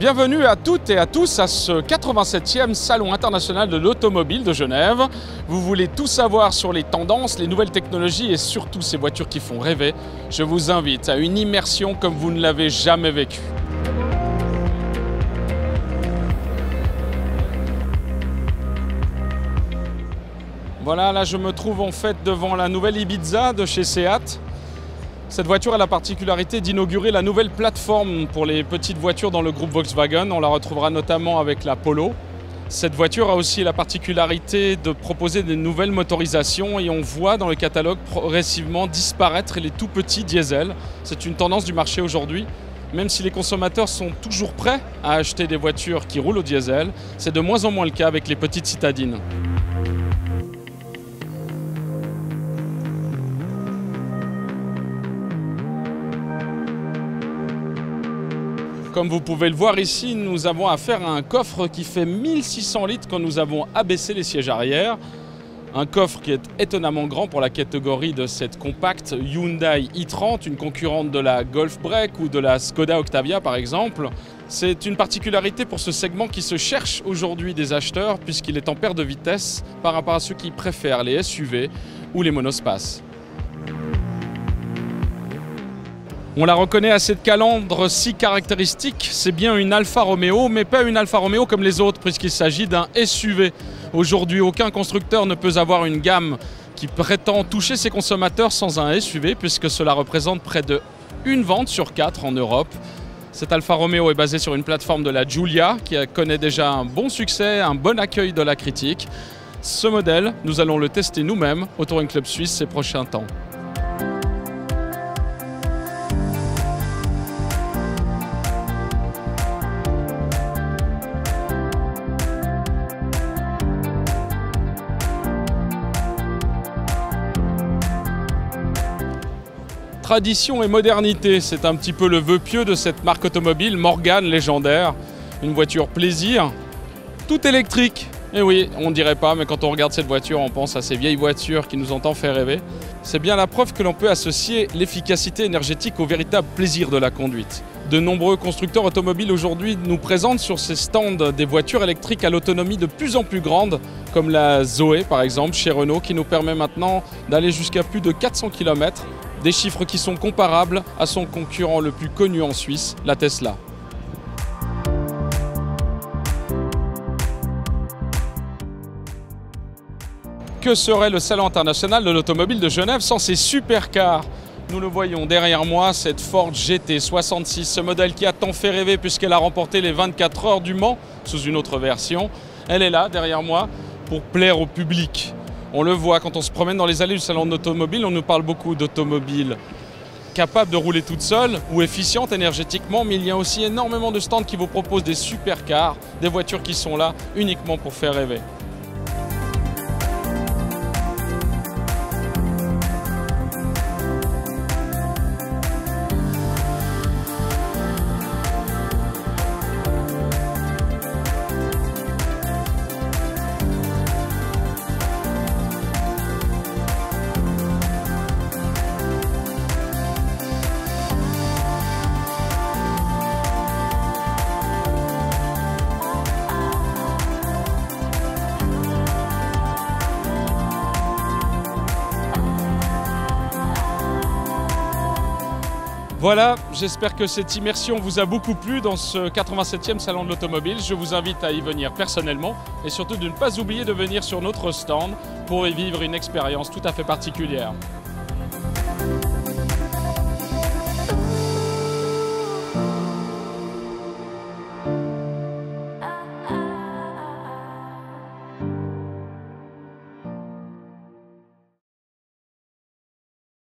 Bienvenue à toutes et à tous à ce 87e Salon international de l'automobile de Genève. Vous voulez tout savoir sur les tendances, les nouvelles technologies et surtout ces voitures qui font rêver. Je vous invite à une immersion comme vous ne l'avez jamais vécue. Voilà, là je me trouve en fait devant la nouvelle Ibiza de chez Seat. Cette voiture a la particularité d'inaugurer la nouvelle plateforme pour les petites voitures dans le groupe Volkswagen. On la retrouvera notamment avec la Polo. Cette voiture a aussi la particularité de proposer des nouvelles motorisations et on voit dans le catalogue progressivement disparaître les tout petits diesels. C'est une tendance du marché aujourd'hui. Même si les consommateurs sont toujours prêts à acheter des voitures qui roulent au diesel, c'est de moins en moins le cas avec les petites citadines. Comme vous pouvez le voir ici, nous avons affaire à un coffre qui fait 1600 litres quand nous avons abaissé les sièges arrière. Un coffre qui est étonnamment grand pour la catégorie de cette compacte Hyundai i30, une concurrente de la Golf Break ou de la Skoda Octavia par exemple. C'est une particularité pour ce segment qui se cherche aujourd'hui des acheteurs puisqu'il est en perte de vitesse par rapport à ceux qui préfèrent les SUV ou les monospaces. On la reconnaît à cette calandre si caractéristique, c'est bien une Alfa Romeo, mais pas une Alfa Romeo comme les autres, puisqu'il s'agit d'un SUV. Aujourd'hui, aucun constructeur ne peut avoir une gamme qui prétend toucher ses consommateurs sans un SUV, puisque cela représente près de 1 vente sur 4 en Europe. Cette Alfa Romeo est basée sur une plateforme de la Giulia, qui connaît déjà un bon succès, un bon accueil de la critique. Ce modèle, nous allons le tester nous-mêmes au Touring Club Suisse ces prochains temps. Tradition et modernité, c'est un petit peu le vœu pieux de cette marque automobile, Morgan légendaire. Une voiture plaisir, tout électrique. Et oui, on ne dirait pas, mais quand on regarde cette voiture, on pense à ces vieilles voitures qui nous ont tant fait rêver. C'est bien la preuve que l'on peut associer l'efficacité énergétique au véritable plaisir de la conduite. De nombreux constructeurs automobiles aujourd'hui nous présentent sur ces stands des voitures électriques à l'autonomie de plus en plus grande, comme la Zoé par exemple chez Renault, qui nous permet maintenant d'aller jusqu'à plus de 400 km. Des chiffres qui sont comparables à son concurrent le plus connu en Suisse, la Tesla. Que serait le Salon international de l'automobile de Genève sans ces supercars? Nous le voyons derrière moi, cette Ford GT66, ce modèle qui a tant fait rêver puisqu'elle a remporté les 24 heures du Mans sous une autre version. Elle est là, derrière moi, pour plaire au public. On le voit quand on se promène dans les allées du salon de l'automobile, on nous parle beaucoup d'automobiles capables de rouler toutes seules ou efficientes énergétiquement, mais il y a aussi énormément de stands qui vous proposent des supercars, des voitures qui sont là uniquement pour faire rêver. Voilà, j'espère que cette immersion vous a beaucoup plu dans ce 87e Salon de l'Automobile. Je vous invite à y venir personnellement et surtout de ne pas oublier de venir sur notre stand pour y vivre une expérience tout à fait particulière.